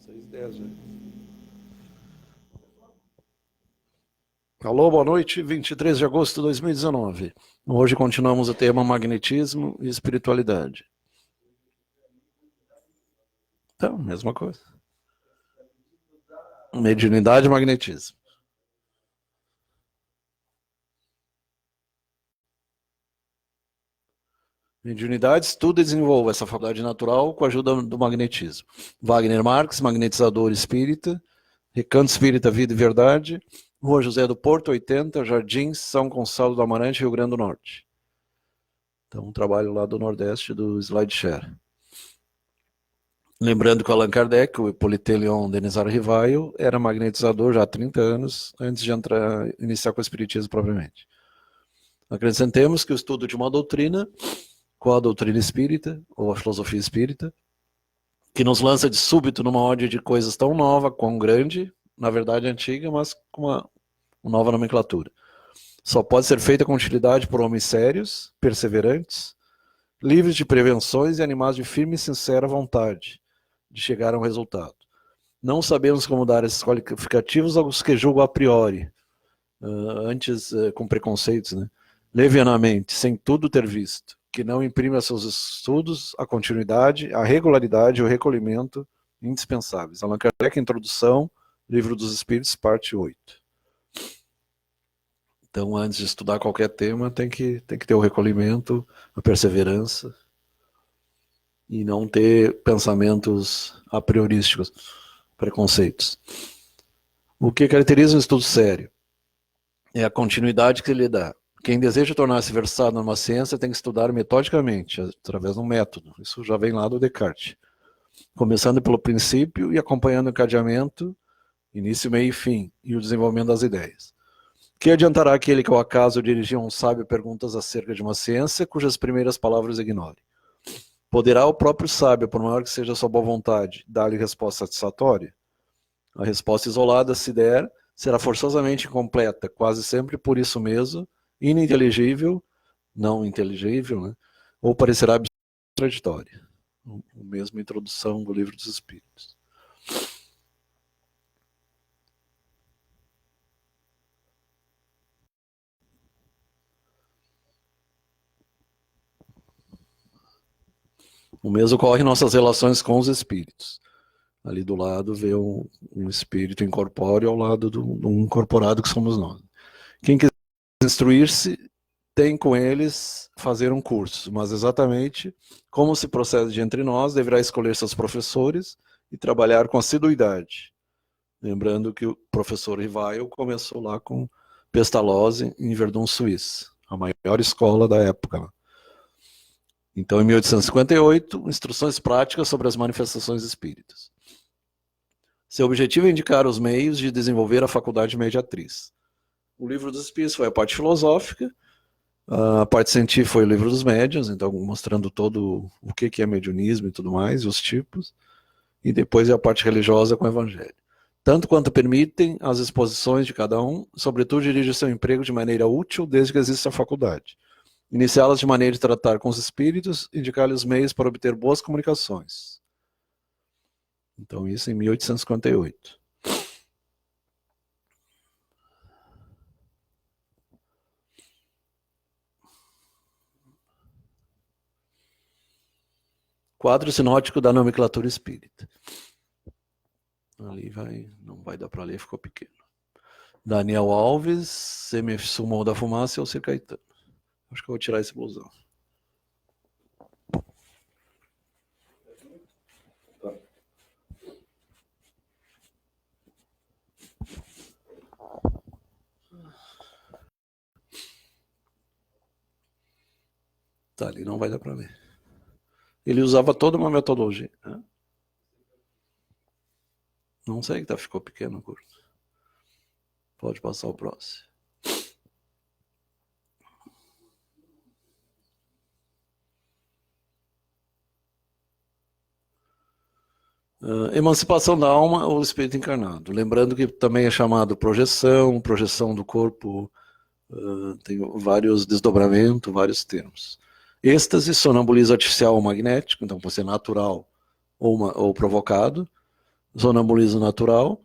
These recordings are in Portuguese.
6h10 já. Alô, boa noite, 23 de agosto de 2019. Hoje continuamos o tema magnetismo e espiritualidade. Então, mesma coisa. Mediunidade e magnetismo. Mediunidade estuda e desenvolve essa faculdade natural com a ajuda do magnetismo. Wagner Marx, magnetizador espírita. Recanto Espírita Vida e Verdade. Rua José do Porto, 80, Jardins, São Gonçalo do Amarante, Rio Grande do Norte. Então, um trabalho lá do Nordeste do SlideShare. Lembrando que o Allan Kardec, o Hippolyte Léon Denisard Rivail, era magnetizador já há 30 anos, antes de iniciar com o Espiritismo propriamente. Acrescentemos que o estudo de uma doutrina, qual a doutrina espírita, ou a filosofia espírita, que nos lança de súbito numa ordem de coisas tão nova, quão grande, na verdade antiga, mas com uma nova nomenclatura. Só pode ser feita com utilidade por homens sérios, perseverantes, livres de prevenções e animados de firme e sincera vontade de chegar a um resultado. Não sabemos como dar esses qualificativos aos que julgam a priori, antes com preconceitos, né? Levianamente, sem tudo ter visto, que não imprime a seus estudos a continuidade, a regularidade e o recolhimento indispensáveis. Allan Kardec, Introdução, Livro dos Espíritos, parte 8. Então, antes de estudar qualquer tema, tem que ter o recolhimento, a perseverança, e não ter pensamentos a priorísticos, preconceitos. O que caracteriza um estudo sério é a continuidade que ele dá. Quem deseja tornar-se versado numa ciência tem que estudar metodicamente, através de um método. Isso já vem lá do Descartes. Começando pelo princípio e acompanhando o encadeamento, início, meio e fim, e o desenvolvimento das ideias. Que adiantará aquele que ao acaso dirigiu a um sábio perguntas acerca de uma ciência cujas primeiras palavras ignore? Poderá o próprio sábio, por maior que seja a sua boa vontade, dar-lhe resposta satisfatória? A resposta isolada, se der, será forçosamente incompleta, quase sempre por isso mesmo, ininteligível, não inteligível, né? Ou parecerá contraditória. A mesma introdução do Livro dos Espíritos. O mesmo ocorre em nossas relações com os espíritos. Ali do lado vê um espírito incorpóreo ao lado de um incorporado que somos nós. Quem quiser instruir-se tem com eles fazer um curso, mas exatamente como se procede entre nós, deverá escolher seus professores e trabalhar com assiduidade. Lembrando que o professor Rivail começou lá com Pestalozzi em Verdun, Suíça, a maior escola da época. Então, em 1858, instruções práticas sobre as manifestações espíritas. Seu objetivo é indicar os meios de desenvolver a faculdade mediatriz. O Livro dos Espíritos foi a parte filosófica, a parte científica foi o Livro dos Médiuns, então mostrando todo o que é mediunismo e tudo mais, e os tipos, e depois a parte religiosa com o Evangelho. Tanto quanto permitem as exposições de cada um, sobretudo dirige seu emprego de maneira útil desde que exista a faculdade. Iniciá-las de maneira de tratar com os espíritos, indicar-lhes meios para obter boas comunicações. Então, isso em 1858. Quadro sinótico da nomenclatura espírita. Ali não vai dar para ler, ficou pequeno. Daniel Alves, Semi-Sumou da Fumaça e Alcir Caetano. Acho que eu vou tirar esse blusão. Tá, ali não vai dar para ler. Ele usava toda uma metodologia. Né? Não sei que ficou pequeno o curso. Pode passar o próximo. Emancipação da alma ou espírito encarnado. Lembrando que também é chamado projeção do corpo, tem vários desdobramentos, vários termos. Êxtase, sonambulismo artificial ou magnético, então pode ser natural ou provocado. sonambulismo natural,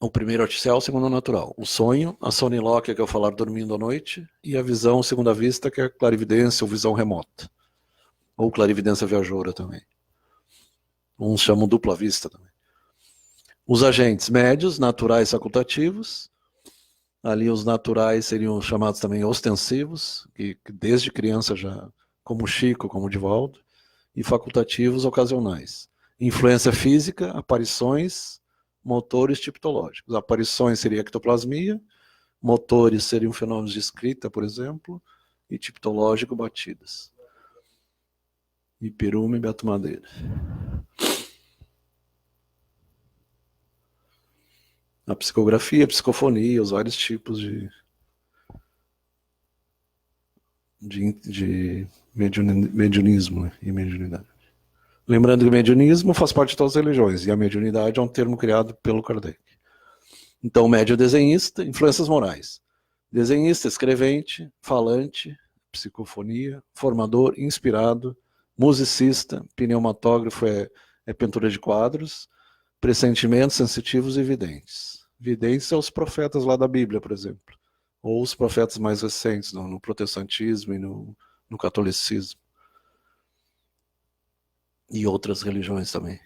o primeiro artificial, o segundo natural. O sonho, a sonilóquia, que é o falar dormindo à noite, e a visão segunda vista, que é a clarividência ou visão remota. Ou clarividência viajoura também. Uns chamam dupla vista também. Os agentes médios, naturais facultativos. Ali os naturais seriam chamados também ostensivos, que desde criança já, como Chico, como Divaldo. E facultativos ocasionais. Influência física, aparições, motores tipológicos. Aparições seria ectoplasmia, motores seriam fenômenos de escrita, por exemplo, e tipológico, batidas. Iperume e Beto Madeira. A psicografia, a psicofonia, os vários tipos de mediunismo, né, e mediunidade. Lembrando que o mediunismo faz parte de todas as religiões, e a mediunidade é um termo criado pelo Kardec. Então, médio desenhista, influências morais. Desenhista, escrevente, falante, psicofonia, formador, inspirado, musicista, pneumatógrafo é pintura de quadros, pressentimentos sensitivos e videntes. Videntes são os profetas lá da Bíblia, por exemplo, ou os profetas mais recentes, no protestantismo e no catolicismo. E outras religiões também.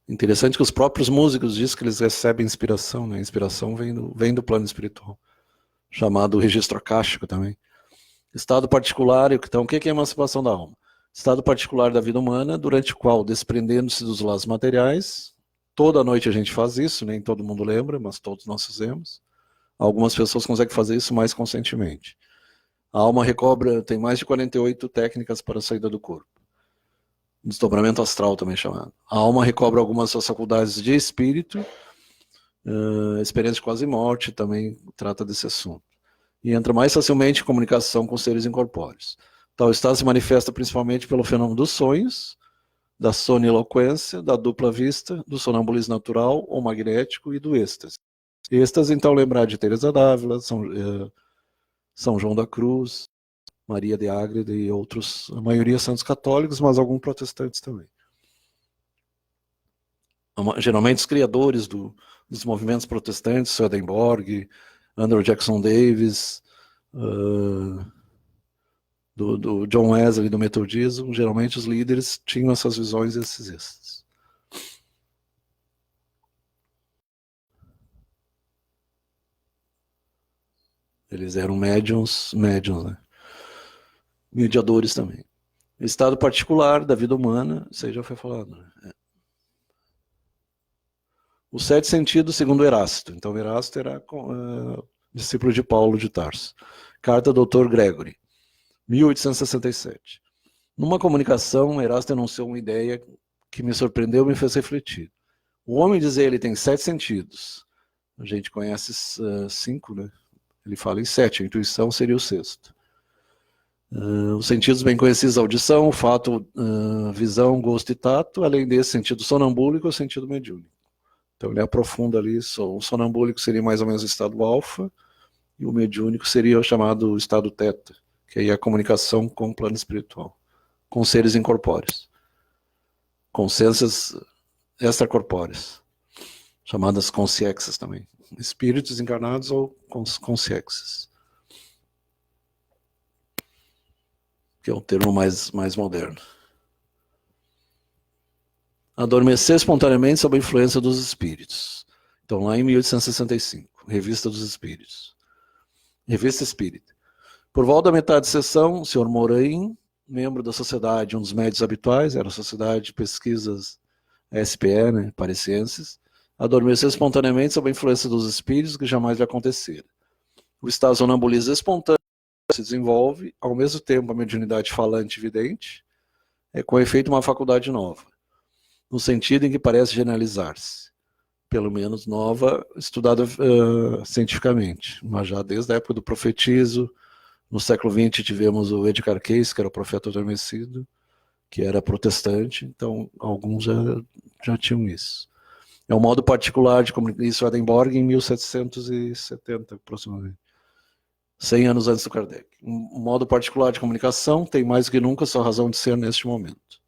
Interessante que os próprios músicos dizem que eles recebem inspiração, né? A inspiração vem do plano espiritual, chamado registro akáshico também. Estado particular, então, o que é a emancipação da alma? Estado particular da vida humana, durante o qual, desprendendo-se dos laços materiais, toda noite a gente faz isso, nem todo mundo lembra, mas todos nós fazemos. Algumas pessoas conseguem fazer isso mais conscientemente. A alma tem mais de 48 técnicas para a saída do corpo. Desdobramento astral também chamado. A alma recobra algumas suas faculdades de espírito, experiência de quase morte também trata desse assunto. E entra mais facilmente em comunicação com seres incorpóreos. Tal estado se manifesta principalmente pelo fenômeno dos sonhos, da soniloquência, da dupla vista, do sonambulismo natural ou magnético e do êxtase. Êxtase, então, lembrar de Teresa d'Ávila, São João da Cruz, Maria de Ágreda e outros, a maioria santos católicos, mas alguns protestantes também. Geralmente os criadores dos movimentos protestantes, Swedenborg, Andrew Jackson Davis, do John Wesley, do metodismo, geralmente os líderes tinham essas visões e esses êxtases. Eles eram médiums, né? Mediadores também. Estado particular da vida humana, isso aí já foi falado. Né? Os 7 sentidos, segundo Erasto. Então, Erasto era discípulo de Paulo de Tarso. Carta do Dr. Gregory, 1867. Numa comunicação, Erasto enunciou uma ideia que me surpreendeu e me fez refletir. O homem, diz ele, tem 7 sentidos. A gente conhece 5, né? Ele fala em 7, a intuição seria o 6º. Os sentidos bem conhecidos, audição, olfato, visão, gosto e tato, além desse sentido sonambúlico, o sentido mediúnico. Então ele aprofunda ali, o sonambúlico seria mais ou menos o estado alfa, e o mediúnico seria o chamado estado teta, que aí é a comunicação com o plano espiritual, com seres incorpóreos, consciências extracorpóreas, chamadas consciências também, espíritos encarnados ou consciências, que é o termo mais moderno. Adormecer espontaneamente sob a influência dos espíritos. Então, lá em 1865, Revista dos Espíritos. Revista Espírita. Por volta da metade de sessão, o senhor Moraim, membro da sociedade, um dos médios habituais, era a Sociedade de Pesquisas SPE, né, parisienses, adormeceu espontaneamente sob a influência dos espíritos, que jamais vai acontecer. O estado sonambulista espontâneo se desenvolve, ao mesmo tempo a mediunidade falante e vidente, com efeito uma faculdade nova, no sentido em que parece generalizar-se, pelo menos nova, estudada cientificamente, mas já desde a época do profetizo. No século XX tivemos o Edgar Cayce, que era o profeta adormecido, que era protestante, então alguns já tinham isso. É um modo particular de comunicar, isso Swedenborg em 1770, aproximadamente, 100 anos antes do Kardec. Um modo particular de comunicação tem mais do que nunca sua razão de ser neste momento.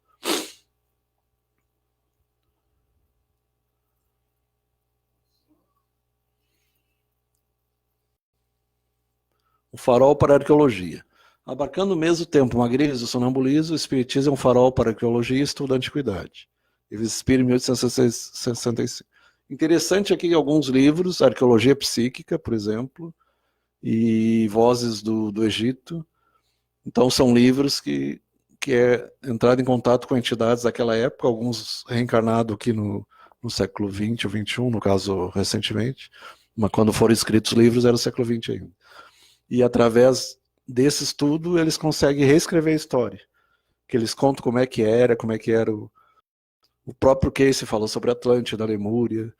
o farol para a arqueologia. Abarcando ao mesmo tempo o magnetismo e o sonambulismo, o espiritismo é um farol para a arqueologia e estudo da antiguidade. Ele expira em 1865. Interessante aqui alguns livros, Arqueologia Psíquica, por exemplo, e Vozes do Egito. Então são livros que é entrada em contato com entidades daquela época, alguns reencarnados aqui no século XX ou XXI, no caso recentemente, mas quando foram escritos os livros era o século XX ainda. E através desse estudo eles conseguem reescrever a história, que eles contam como é que era o próprio Casey falou sobre Atlântida, da Lemúria,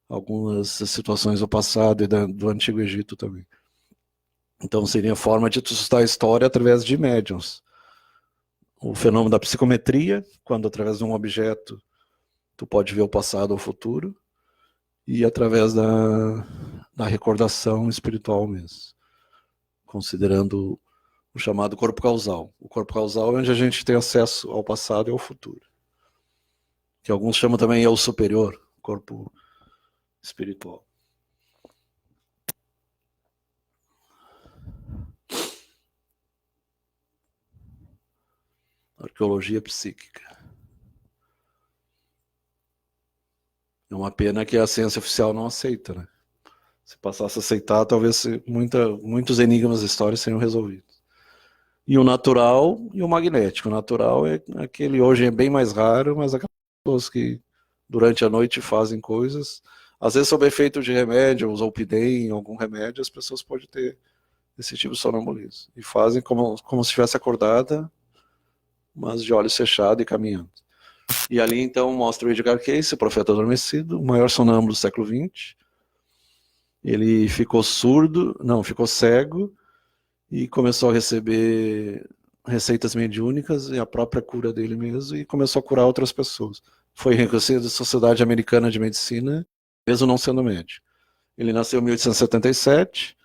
algumas situações do passado e do Antigo Egito também. Então seria a forma de tu estudar a história através de médiuns. O fenômeno da psicometria, quando através de um objeto tu pode ver o passado ou o futuro, e através da recordação espiritual mesmo, considerando o chamado corpo causal. O corpo causal é onde a gente tem acesso ao passado e ao futuro, que alguns chamam também eu superior, corpo espiritual. Arqueologia psíquica. É uma pena que a ciência oficial não aceita, né? Se passasse a aceitar, talvez muitos enigmas da história seriam resolvidos. E o natural e o magnético. O natural é aquele, hoje é bem mais raro, mas aquelas pessoas que durante a noite fazem coisas, às vezes sob efeito de remédio, ou Zolpidem, algum remédio, as pessoas podem ter esse tipo de sonambulismo. E fazem como se estivesse acordada, mas de olhos fechados e caminhando. E ali então mostra o Edgar Cayce, o profeta adormecido, o maior sonâmbulo do século XX. Ele ficou ficou cego e começou a receber receitas mediúnicas e a própria cura dele mesmo, e começou a curar outras pessoas. Foi reconhecido da Sociedade Americana de Medicina, mesmo não sendo médico. Ele nasceu em 1877,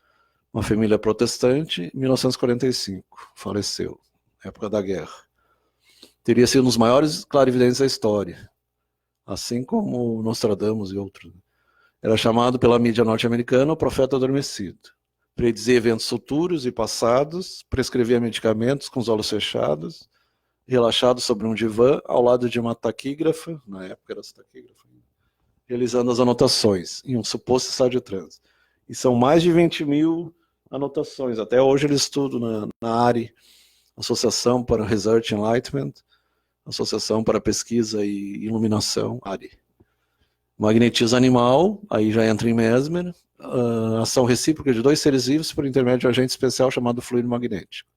uma família protestante, em 1945, faleceu, época da guerra. Teria sido um dos maiores clarividentes da história, assim como Nostradamus e outros. Era chamado pela mídia norte-americana o profeta adormecido. Predizia eventos futuros e passados, prescrevia medicamentos com os olhos fechados, relaxado sobre um divã, ao lado de uma taquígrafa, na época era taquígrafa, realizando as anotações, em um suposto estado de transe. E são mais de 20 mil anotações. Até hoje eles estudam na ARI, Associação para Research Enlightenment, Associação para Pesquisa e Iluminação, ARI. Magnetismo animal, aí já entra em Mesmer, ação recíproca de dois seres vivos por intermédio de um agente especial chamado fluido magnético.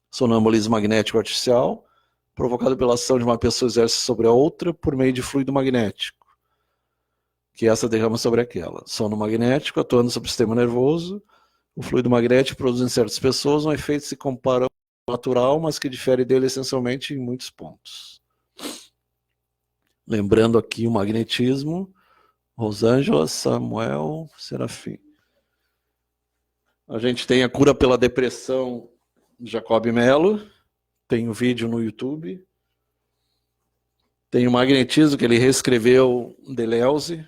Sonambulismo magnético artificial, provocado pela ação de uma pessoa exerce sobre a outra por meio de fluido magnético, que essa derrama sobre aquela. Sono magnético, atuando sobre o sistema nervoso, o fluido magnético produz em certas pessoas um efeito que se compara ao natural, mas que difere dele essencialmente em muitos pontos. Lembrando aqui o magnetismo, Rosângela, Samuel, Serafim. A gente tem a cura pela depressão de Jacob Mello, tem um vídeo no YouTube. Tem o magnetismo que ele reescreveu Deleuze,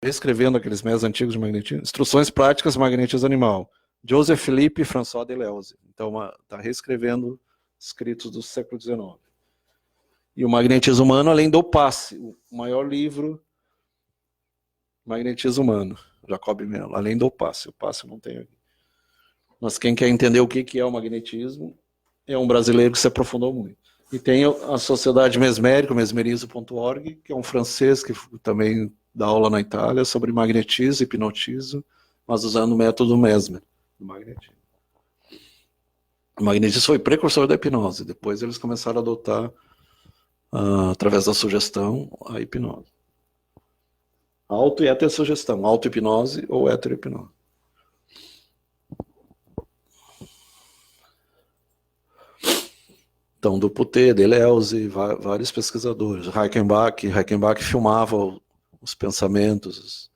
reescrevendo aqueles métodos antigos de magnetismo. Instruções práticas de magnetismo animal. Joseph Philippe e François Deleuze. Então está reescrevendo escritos do século XIX. E o magnetismo humano, além do passe, o maior livro, Magnetismo Humano, Jacob Mello, além do passe. O passe não tem aqui. Mas quem quer entender o que é o magnetismo, é um brasileiro que se aprofundou muito. E tem a Sociedade Mesmérica, mesmerismo.org, que é um francês que também dá aula na Itália sobre magnetismo e hipnotismo, mas usando o método Mesmer, do magnetismo. O magnetismo foi precursor da hipnose, depois eles começaram a adotar, através da sugestão, a hipnose. Auto e heterossugestão, auto-hipnose ou heterohipnose. Então, Duputé, Deleuze, vários pesquisadores. Reichenbach filmava os pensamentos.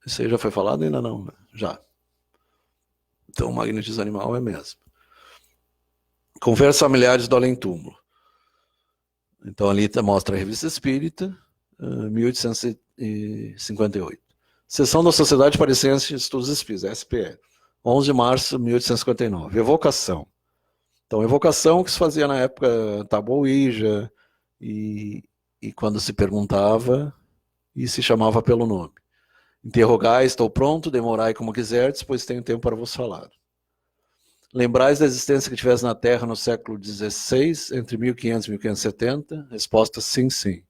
Isso aí já foi falado? Ainda não, né? Já. Então, o magnetismo animal é mesmo. Conversas familiares do além-túmulo. Então, ali mostra a Revista Espírita, 1858. Sessão da Sociedade Parisiense de Estudos Espíritas, SPE, 11 de março de 1859. Evocação. Então, evocação que se fazia na época Tabu Ouija, e quando se perguntava e se chamava pelo nome. Interrogai, estou pronto, demorai como quiserdes, pois tenho tempo para vos falar. Lembrais da existência que tivesse na Terra no século XVI, entre 1500 e 1570? Resposta, sim, sim.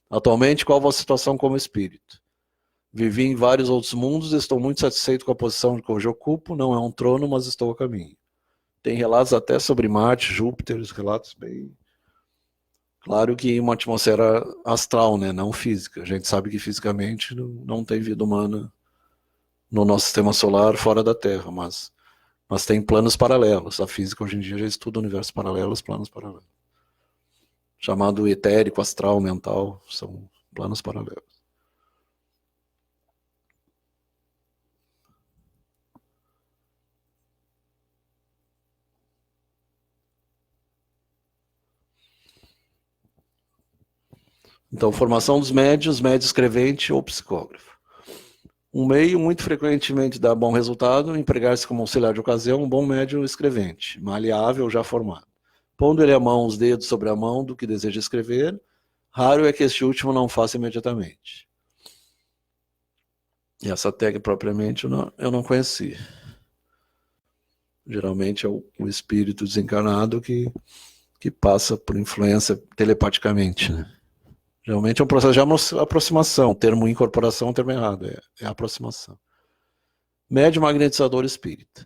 Atualmente, qual a vossa situação como espírito? Vivi em vários outros mundos e estou muito satisfeito com a posição que hoje ocupo. Não é um trono, mas estou a caminho. Tem relatos até sobre Marte, Júpiter, relatos bem... Claro que uma atmosfera astral, né? Não física. A gente sabe que fisicamente não tem vida humana no nosso sistema solar fora da Terra, mas tem planos paralelos. A física hoje em dia já estuda universos paralelos, planos paralelos. Chamado etérico, astral, mental, são planos paralelos. Então, formação dos médios, médio escrevente ou psicógrafo. Um meio muito frequentemente dá bom resultado, empregar-se como auxiliar de ocasião, um bom médio escrevente, maleável, já formado. Pondo ele a mão, os dedos sobre a mão do que deseja escrever, raro é que este último não faça imediatamente. E essa técnica propriamente eu não conheci. Geralmente é o espírito desencarnado que passa por influência telepaticamente, né? Geralmente é um processo de aproximação. O termo incorporação é um termo errado, é aproximação. Médio magnetizador espírita.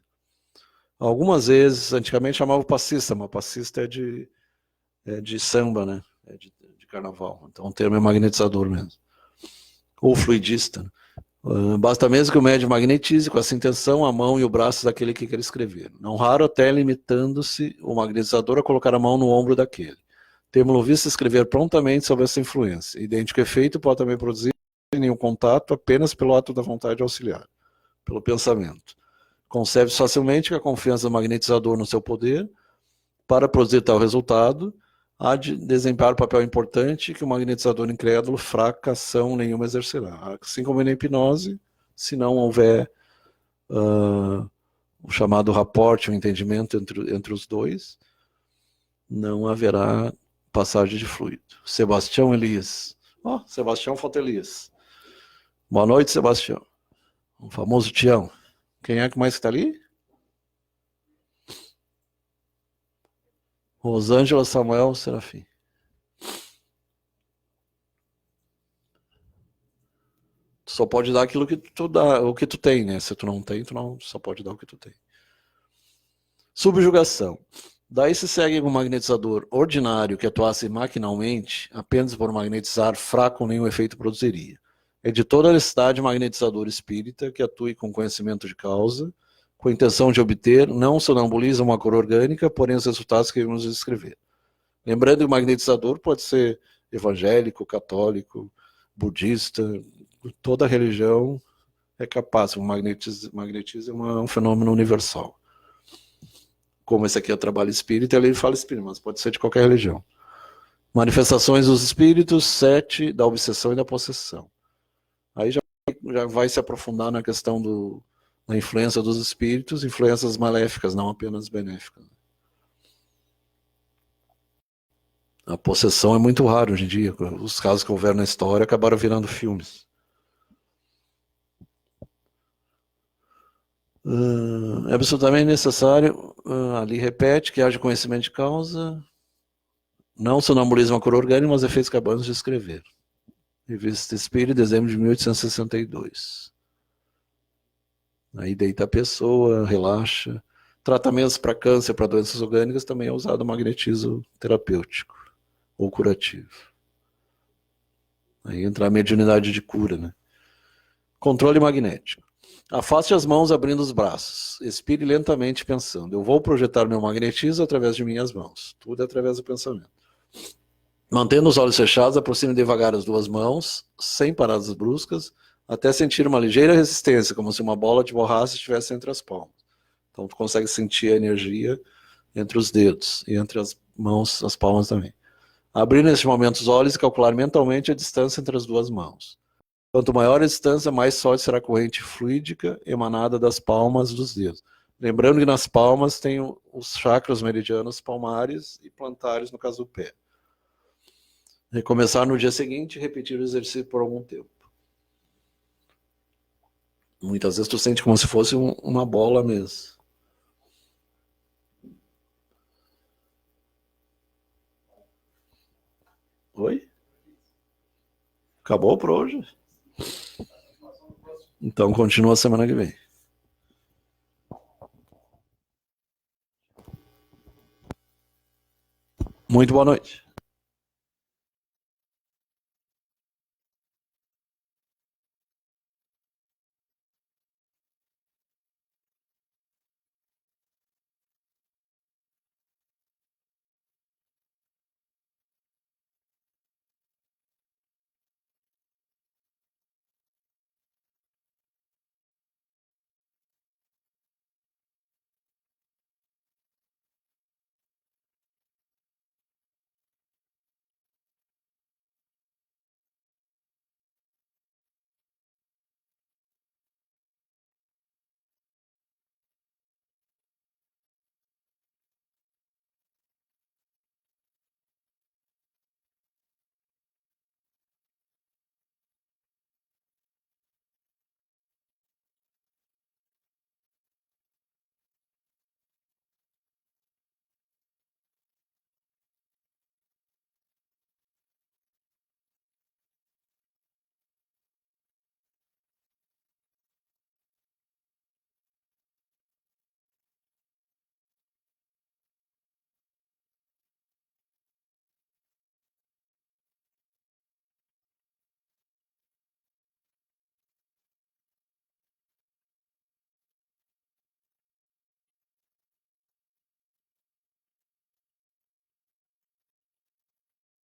Algumas vezes, antigamente chamava passista, mas passista é de samba, né? É de carnaval. Então o termo é magnetizador mesmo. Ou fluidista. Né? Basta mesmo que o médio magnetize com essa intenção a mão e o braço daquele que quer escrever. Não raro até limitando-se o magnetizador a colocar a mão no ombro daquele. Temos-lo visto escrever prontamente sob essa influência. Idêntico efeito pode também produzir nenhum contato apenas pelo ato da vontade auxiliar, pelo pensamento. Concebe-se facilmente que a confiança do magnetizador no seu poder para produzir tal resultado há de desempenhar um papel importante que o magnetizador incrédulo fraca ação nenhuma exercerá. Assim como na hipnose, se não houver o chamado rapport, o entendimento entre os dois, não haverá passagem de fluido. Sebastião Elias. Sebastião Foto Elias. Boa noite, Sebastião. O famoso Tião. Quem é que mais está ali? Rosângela Samuel Serafim. Tu só pode dar aquilo que tu dá, o que tu tem, né? Se tu não tem, só pode dar o que tu tem. Subjugação. Daí se segue um magnetizador ordinário que atuasse maquinalmente, apenas por magnetizar, fraco nenhum efeito produziria. É de toda a necessidade magnetizador espírita que atue com conhecimento de causa, com a intenção de obter, não sonambuliza uma cor orgânica, porém os resultados que vamos descrever. Lembrando que o magnetizador pode ser evangélico, católico, budista, toda religião é capaz. O magnetismo é um fenômeno universal. Como esse aqui é o trabalho espírita, ele fala espírita, mas pode ser de qualquer religião. Manifestações dos espíritos, 7, da obsessão e da possessão. Aí já vai se aprofundar na questão da influência dos espíritos, influências maléficas, não apenas benéficas. A possessão é muito raro hoje em dia. Os casos que houveram na história acabaram virando filmes. É absolutamente necessário, ali repete, que haja conhecimento de causa, não sonambulismo a cor orgânica, mas efeitos que acabamos de escrever. Revista Espírita, dezembro de 1862. Aí deita a pessoa, relaxa. Tratamentos para câncer, para doenças orgânicas, também é usado o magnetismo terapêutico ou curativo. Aí entra a mediunidade de cura, né? Controle magnético. Afaste as mãos abrindo os braços. Expire lentamente pensando. Eu vou projetar meu magnetismo através de minhas mãos. Tudo é através do pensamento. Mantendo os olhos fechados, aproxime devagar as duas mãos, sem paradas bruscas, até sentir uma ligeira resistência, como se uma bola de borracha estivesse entre as palmas. Então tu consegue sentir a energia entre os dedos e entre as mãos, as palmas também. Abrir neste momento os olhos e calcular mentalmente a distância entre as duas mãos. Quanto maior a distância, mais forte será a corrente fluídica emanada das palmas dos dedos. Lembrando que nas palmas tem os chakras meridianos palmares e plantares, no caso do pé. Recomeçar no dia seguinte e repetir o exercício por algum tempo. Muitas vezes tu sente como se fosse uma bola mesmo. Oi? Acabou por hoje? Então continua a semana que vem. Muito boa noite.